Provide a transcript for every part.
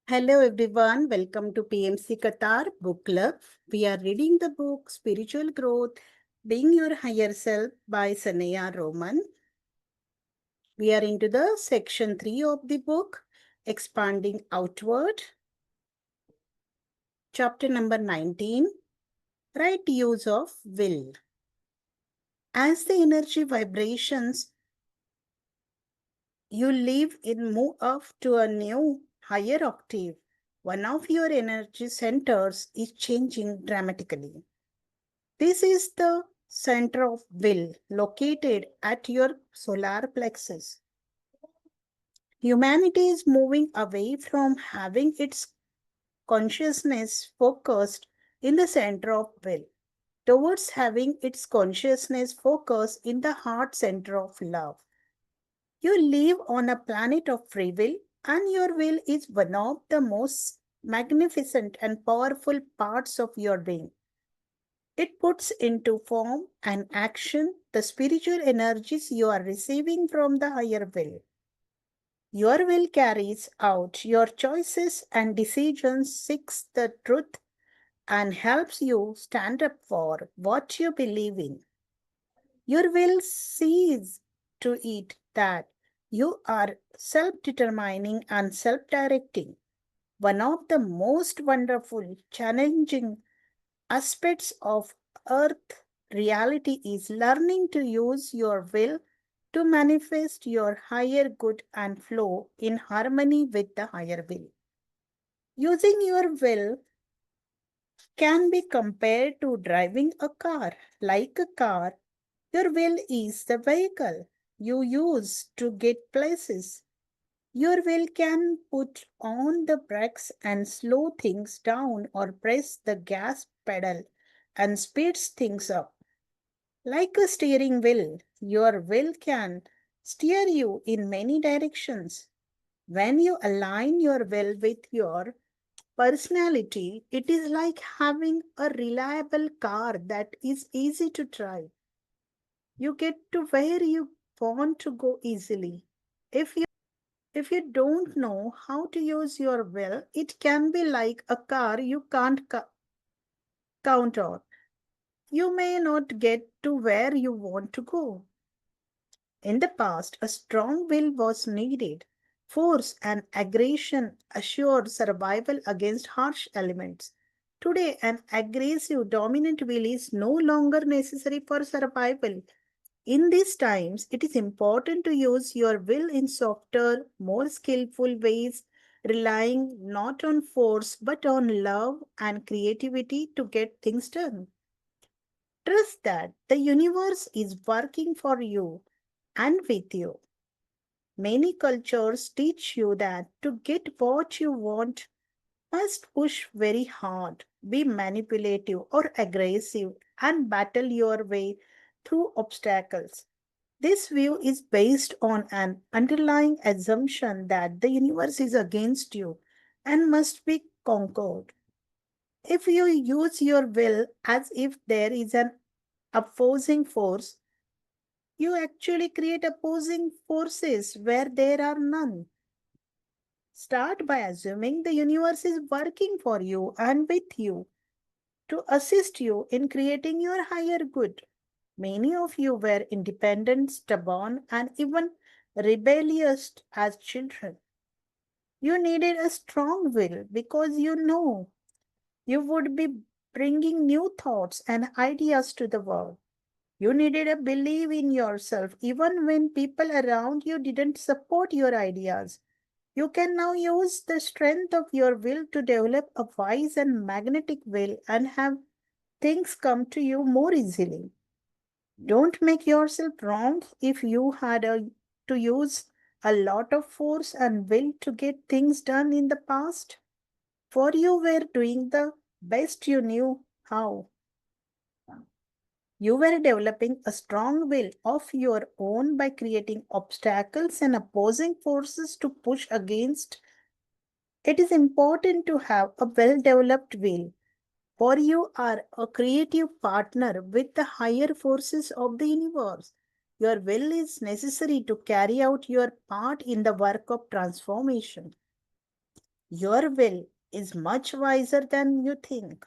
Hello everyone, welcome to PMC Qatar Book Club. We are reading the book Spiritual Growth, Being Your Higher Self by Sanaya Roman. We are into the section 3 of the book, Expanding Outward, chapter number 19, Right Use of Will. As the energy vibrations you live in move up to a new, higher octave, one of your energy centers is changing dramatically. This is the center of will located at your solar plexus. Humanity is moving away from having its consciousness focused in the center of will towards having its consciousness focused in the heart center of love. You live on a planet of free will, and your will is one of the most magnificent and powerful parts of your being. It puts into form and action the spiritual energies you are receiving from the higher will. Your will carries out your choices and decisions, seeks the truth, and helps you stand up for what you believe in. Your will sees to it that you are self determining and self directing. One of the most wonderful, challenging aspects of earth reality is learning to use your will to manifest your higher good and flow in harmony with the higher will. Using your will can be compared to driving a car. Like a car, your will is the vehicle you use to get places. Your will can put on the brakes and slow things down or press the gas pedal and speeds things up. Like a steering wheel, your will can steer you in many directions. When you align your will with your personality, it is like having a reliable car that is easy to drive. You get to where you want to go easily. If you don't know how to use your will, it can be like a car you can't count on. You may not get to where you want to go. In the past, a strong will was needed. Force and aggression assured survival against harsh elements. Today, an aggressive, dominant will is no longer necessary for survival. In these times, it is important to use your will in softer, more skillful ways, relying not on force but on love and creativity to get things done. Trust that the universe is working for you and with you. Many cultures teach you that to get what you want, must push very hard, be manipulative or aggressive, and battle your way through obstacles. This view is based on an underlying assumption that the universe is against you and must be conquered. If you use your will as if there is an opposing force, you actually create opposing forces where there are none. Start by assuming the universe is working for you and with you to assist you in creating your higher good. Many of you were independent, stubborn, and even rebellious as children. You needed a strong will because you know you would be bringing new thoughts and ideas to the world. You needed a belief in yourself even when people around you didn't support your ideas. You can now use the strength of your will to develop a wise and magnetic will and have things come to you more easily. Don't make yourself wrong if you to use a lot of force and will to get things done in the past, for you were doing the best you knew how. You were developing a strong will of your own by creating obstacles and opposing forces to push against. It is important to have a well developed will, for you are a creative partner with the higher forces of the universe. Your will is necessary to carry out your part in the work of transformation. Your will is much wiser than you think.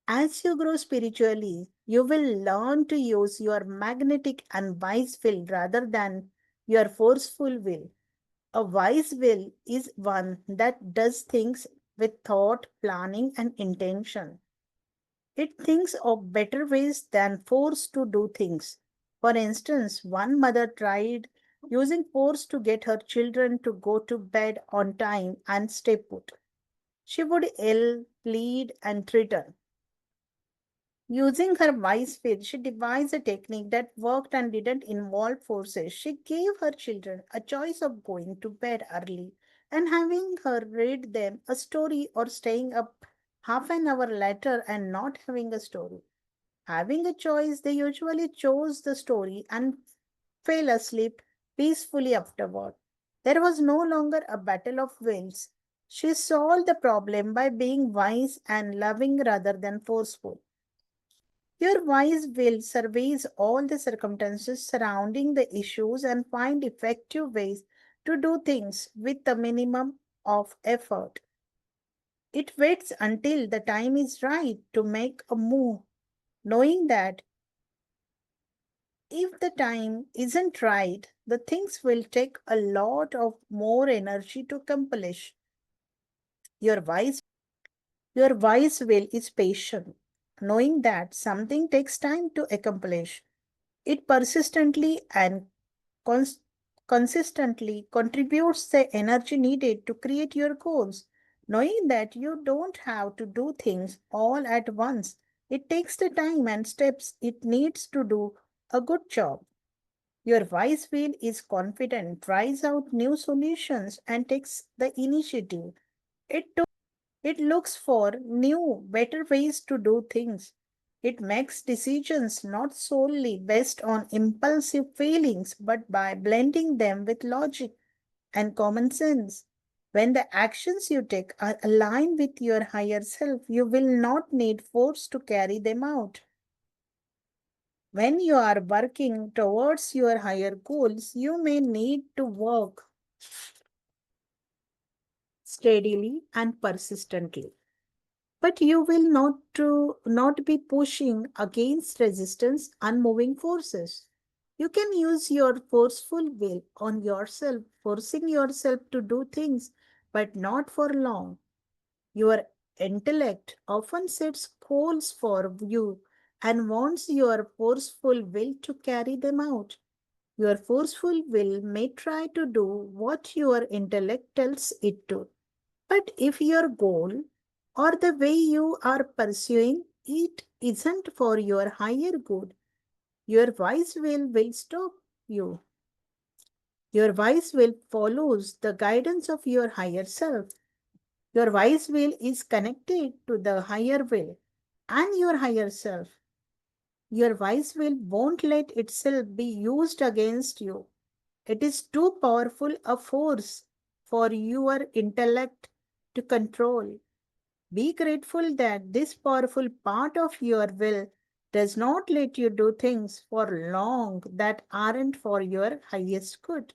As you grow spiritually, you will learn to use your magnetic and wise will rather than your forceful will. A wise will is one that does things with thought, planning, and intention. It thinks of better ways than force to do things. For instance, one mother tried using force to get her children to go to bed on time and stay put. She would yell, plead, and threaten. Using her wise will, she devised a technique that worked and didn't involve forces. She gave her children a choice of going to bed early and having her read them a story or staying up half an hour later and not having a story. Having a choice, they usually chose the story and fell asleep peacefully afterward. There was no longer a battle of wills. She solved the problem by being wise and loving rather than forceful. Your wise will surveys all the circumstances surrounding the issues and find effective ways to do things with the minimum of effort. It waits until the time is right to make a move, knowing that if the time isn't right, the things will take a lot of more energy to accomplish. Your wise your wise will is patient, knowing that something takes time to accomplish. It persistently and cons- consistently contributes the energy needed to create your goals, knowing that you don't have to do things all at once. It takes the time and steps it needs to do a good job. Your wise wheel is confident, tries out new solutions, and takes the initiative. It looks for new, better ways to do things. It makes decisions not solely based on impulsive feelings, but by blending them with logic and common sense. When the actions you take are aligned with your higher self, you will not need force to carry them out. When you are working towards your higher goals, you may need to work steadily and persistently. But you will not be pushing against resistance and moving forces. You can use your forceful will on yourself, forcing yourself to do things, but not for long. Your intellect often sets goals for you and wants your forceful will to carry them out. Your forceful will may try to do what your intellect tells it to. But if your goal or the way you are pursuing it isn't for your higher good, your wise will stop you. Your wise will follows the guidance of your higher self. Your wise will is connected to the higher will and your higher self. Your wise will won't let itself be used against you. It is too powerful a force for your intellect to control. Be grateful that this powerful part of your will does not let you do things for long that aren't for your highest good.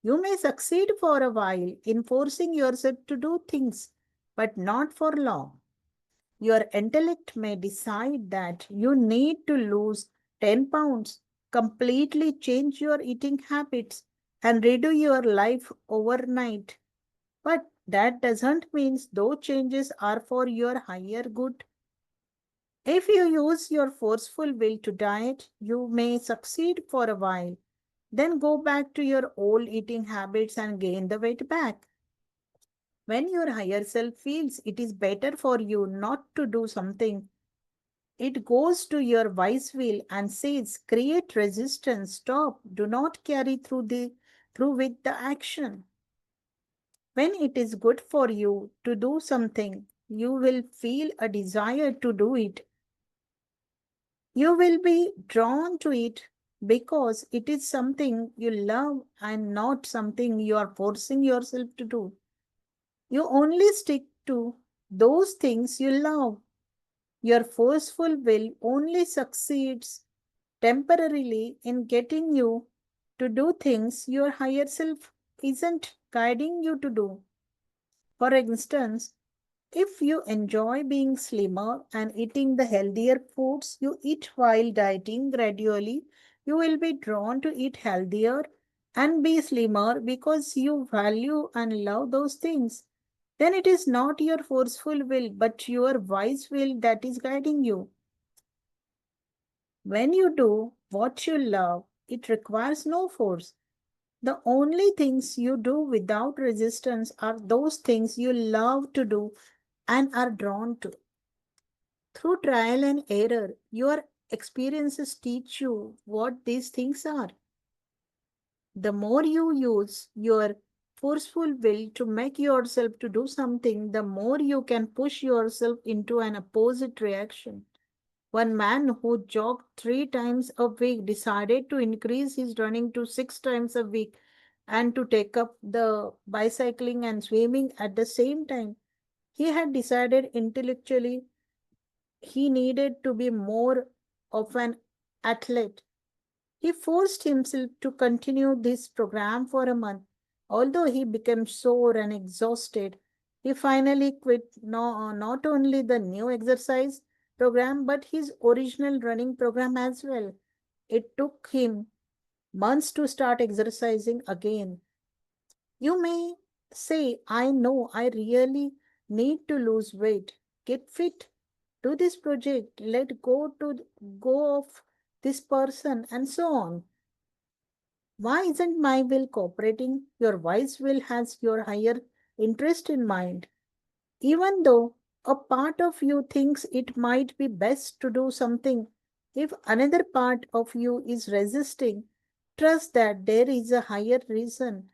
You may succeed for a while in forcing yourself to do things, but not for long. Your intellect may decide that you need to lose 10 pounds, completely change your eating habits, and redo your life overnight. But that doesn't mean those changes are for your higher good. If you use your forceful will to diet, you may succeed for a while, then go back to your old eating habits and gain the weight back. When your higher self feels it is better for you not to do something, it goes to your wise will and says, create resistance, stop, do not carry through with the action. When it is good for you to do something, you will feel a desire to do it. You will be drawn to it because it is something you love and not something you are forcing yourself to do. You only stick to those things you love. Your forceful will only succeeds temporarily in getting you to do things your higher self isn't guiding you to do. For instance, if you enjoy being slimmer and eating the healthier foods you eat while dieting gradually, you will be drawn to eat healthier and be slimmer because you value and love those things. Then it is not your forceful will, but your wise will that is guiding you. When you do what you love, it requires no force. The only things you do without resistance are those things you love to do and are drawn to. Through trial and error, your experiences teach you what these things are. The more you use your forceful will to make yourself to do something, the more you can push yourself into an opposite reaction. One man who jogged 3 times a week decided to increase his running to 6 times a week and to take up the bicycling and swimming at the same time. He had decided intellectually he needed to be more of an athlete. He forced himself to continue this program for a month. Although he became sore and exhausted, he finally quit not only the new exercise program but his original running program as well. It took him months to start exercising again. You may say, I know I really need to lose weight, get fit, do this project, let go of this person, and so on. Why isn't my will cooperating? Your wise will has your higher interest in mind. Even though a part of you thinks it might be best to do something, if another part of you is resisting, trust that there is a higher reason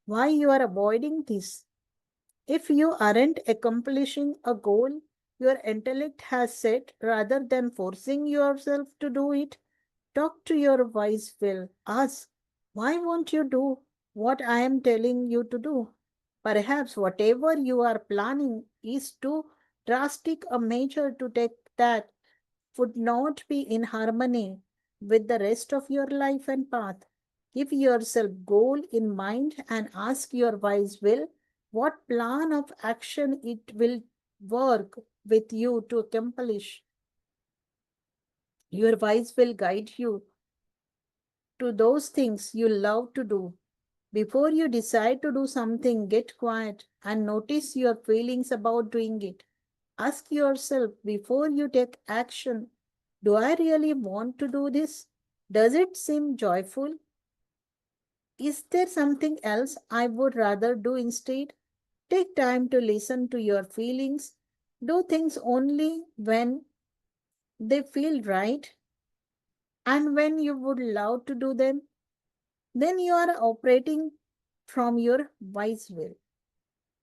why you are avoiding this. If you aren't accomplishing a goal your intellect has set rather than forcing yourself to do it, talk to your wise will. Ask, why won't you do what I am telling you to do? Perhaps whatever you are planning is too drastic a measure to take that would not be in harmony with the rest of your life and path. Keep yourself goal in mind and ask your wise will what plan of action it will work with you to accomplish. Your wise will guide you to those things you love to do. Before you decide to do something, get quiet and notice your feelings about doing it. Ask yourself before you take action, do I really want to do this? Does it seem joyful? Is there something else I would rather do instead? Take time to listen to your feelings. Do things only when they feel right and when you would love to do them. Then you are operating from your wise will.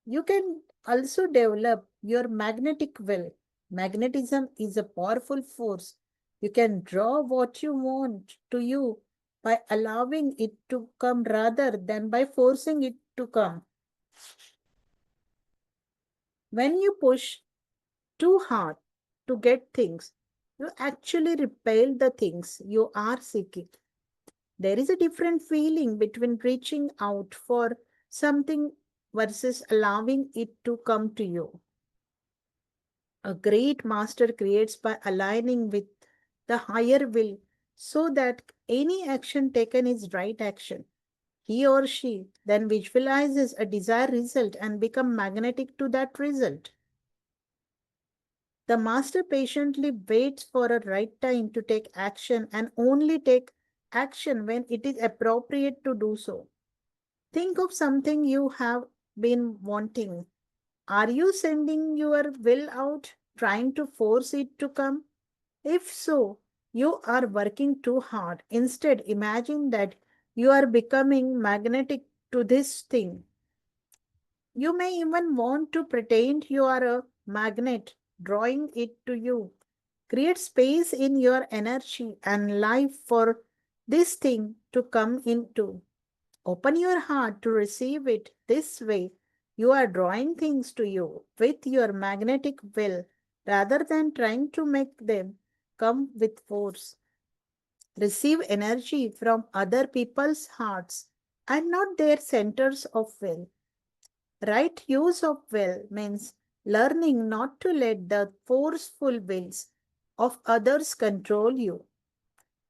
You can also develop your magnetic will. Magnetism is a powerful force. You can draw what you want to you by allowing it to come rather than by forcing it to come. When you push too hard to get things, you actually repel the things you are seeking. There is a different feeling between reaching out for something versus allowing it to come to you. A great master creates by aligning with the higher will so that any action taken is right action. He or she then visualizes a desired result and become magnetic to that result. The master patiently waits for a right time to take action and only take action when it is appropriate to do so. Think of something you have been wanting. Are you sending your will out, trying to force it to come? If so, you are working too hard. Instead, imagine that you are becoming magnetic to this thing. You may even want to pretend you are a magnet, drawing it to you. Create space in your energy and life for this thing to come into. Open your heart to receive it this way. You are drawing things to you with your magnetic will rather than trying to make them come with force. Receive energy from other people's hearts and not their centers of will. Right use of will means learning not to let the forceful wills of others control you.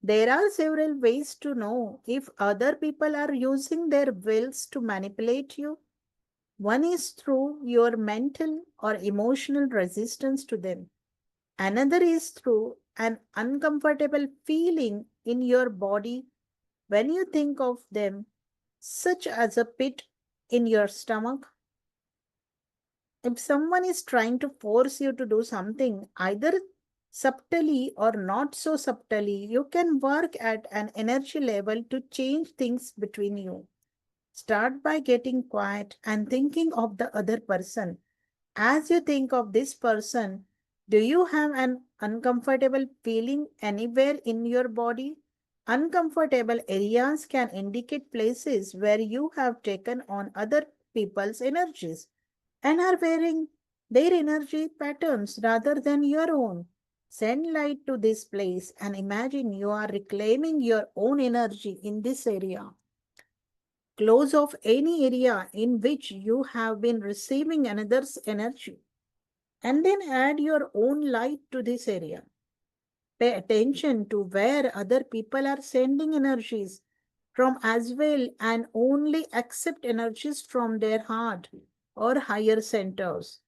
There are several ways to know if other people are using their wills to manipulate you. One is through your mental or emotional resistance to them. Another is through an uncomfortable feeling in your body when you think of them, such as a pit in your stomach. If someone is trying to force you to do something, either subtly or not so subtly, you can work at an energy level to change things between you. Start by getting quiet and thinking of the other person. As you think of this person, do you have an uncomfortable feeling anywhere in your body? Uncomfortable areas can indicate places where you have taken on other people's energies and are wearing their energy patterns rather than your own. Send light to this place and imagine you are reclaiming your own energy in this area. Close off any area in which you have been receiving another's energy and then add your own light to this area. Pay attention to where other people are sending energies from as well and only accept energies from their heart or higher centers.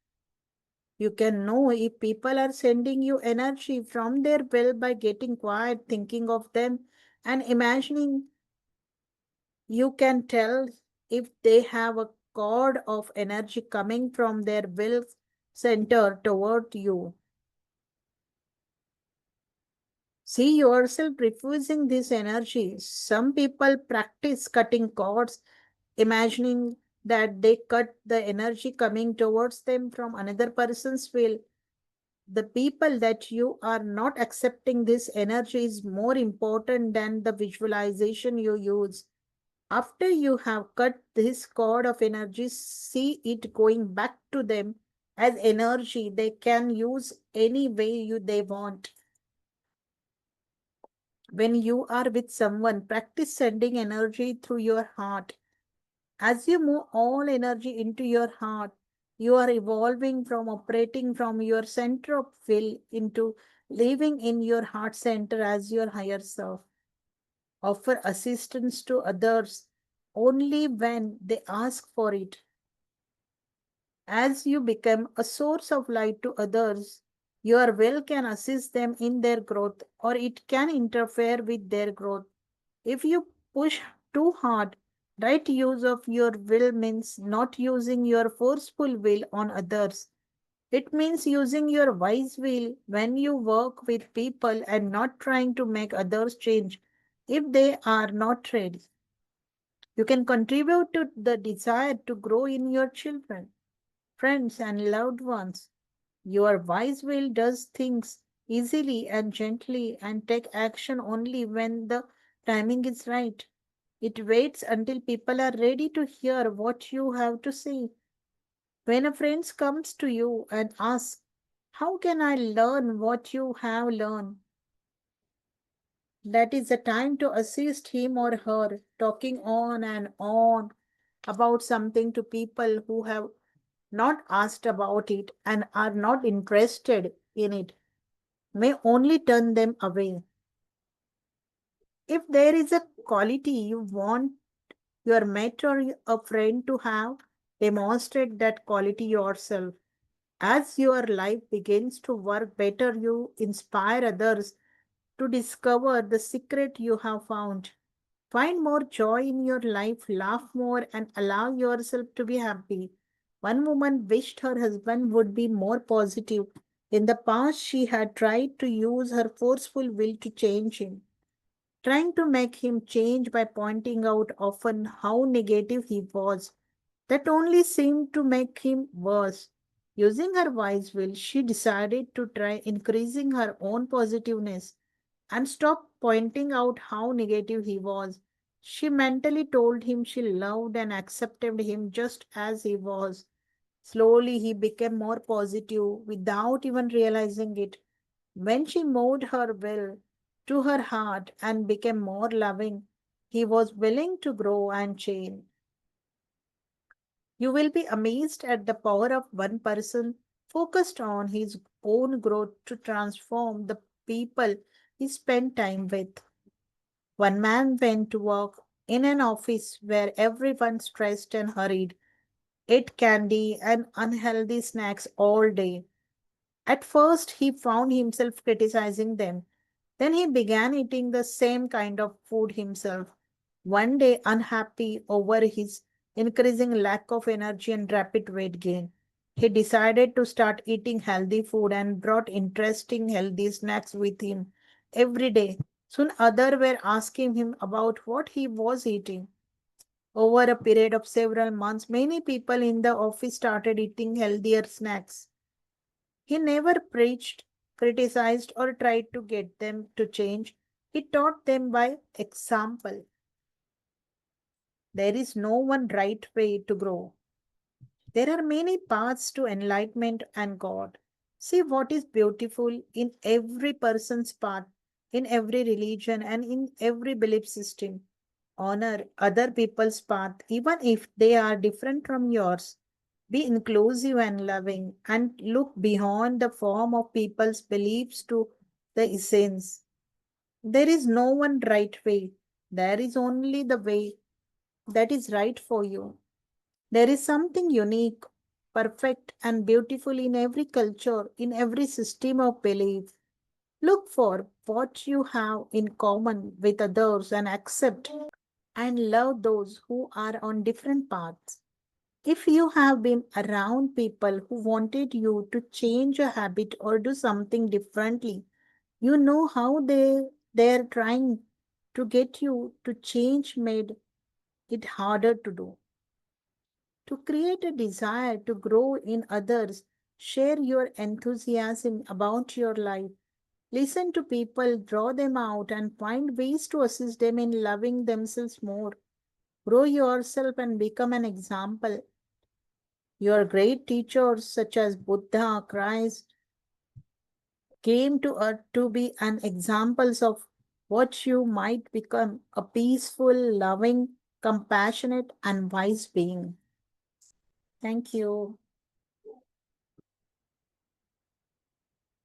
You can know if people are sending you energy from their will by getting quiet, thinking of them, and imagining. You can tell if they have a cord of energy coming from their will center toward you. See yourself refusing this energy. Some people practice cutting cords, imagining that they cut the energy coming towards them from another person's will. The people that you are not accepting this energy is more important than the visualization you use. After you have cut this cord of energy, see it going back to them as energy they can use any way they want. When you are with someone, practice sending energy through your heart. As you move all energy into your heart, you are evolving from operating from your center of will into living in your heart center as your higher self. Offer assistance to others only when they ask for it. As you become a source of light to others, your will can assist them in their growth or it can interfere with their growth. If you push too hard, right use of your will means not using your forceful will on others. It means using your wise will when you work with people and not trying to make others change if they are not ready. You can contribute to the desire to grow in your children, friends, and loved ones. Your wise will does things easily and gently and take action only when the timing is right. It waits until people are ready to hear what you have to say. When a friend comes to you and asks, how can I learn what you have learned? That is the time to assist him or her, talking on and on about something to people who have not asked about it and are not interested in it, may only turn them away. If there is a quality you want your mate or a friend to have, demonstrate that quality yourself. As your life begins to work better, you inspire others to discover the secret you have found. Find more joy in your life, laugh more, and allow yourself to be happy. One woman wished her husband would be more positive. In the past, she had tried to use her forceful will to change him, trying to make him change by pointing out often how negative he was. That only seemed to make him worse. Using her wise will, she decided to try increasing her own positiveness and stop pointing out how negative he was. She mentally told him she loved and accepted him just as he was. Slowly, he became more positive without even realizing it. When she moved her will to her heart and became more loving, he was willing to grow and change. You will be amazed at the power of one person focused on his own growth to transform the people he spent time with. One man went to work in an office where everyone stressed and hurried, ate candy and unhealthy snacks all day. At first, he found himself criticizing them. Then he began eating the same kind of food himself. One day, unhappy over his increasing lack of energy and rapid weight gain, he decided to start eating healthy food and brought interesting healthy snacks with him every day. Soon others were asking him about what he was eating. Over a period of several months, many people in the office started eating healthier snacks. He never preached, criticized, or tried to get them to change. He taught them by example. There is no one right way to grow. There are many paths to enlightenment and God. See what is beautiful in every person's path, in every religion, and in every belief system. Honor other people's path, even if they are different from yours. Be inclusive and loving, and look beyond the form of people's beliefs to the essence. There is no one right way. There is only the way that is right for you. There is something unique, perfect, and beautiful in every culture, in every system of belief. Look for what you have in common with others and accept and love those who are on different paths. If you have been around people who wanted you to change a habit or do something differently, you know how they're trying to get you to change made it harder to do. To create a desire to grow in others, share your enthusiasm about your life. Listen to people, draw them out, and find ways to assist them in loving themselves more. Grow yourself and become an example. Your great teachers, such as Buddha, Christ, came to earth to be an examples of what you might become a peaceful, loving, compassionate, and wise being. Thank you.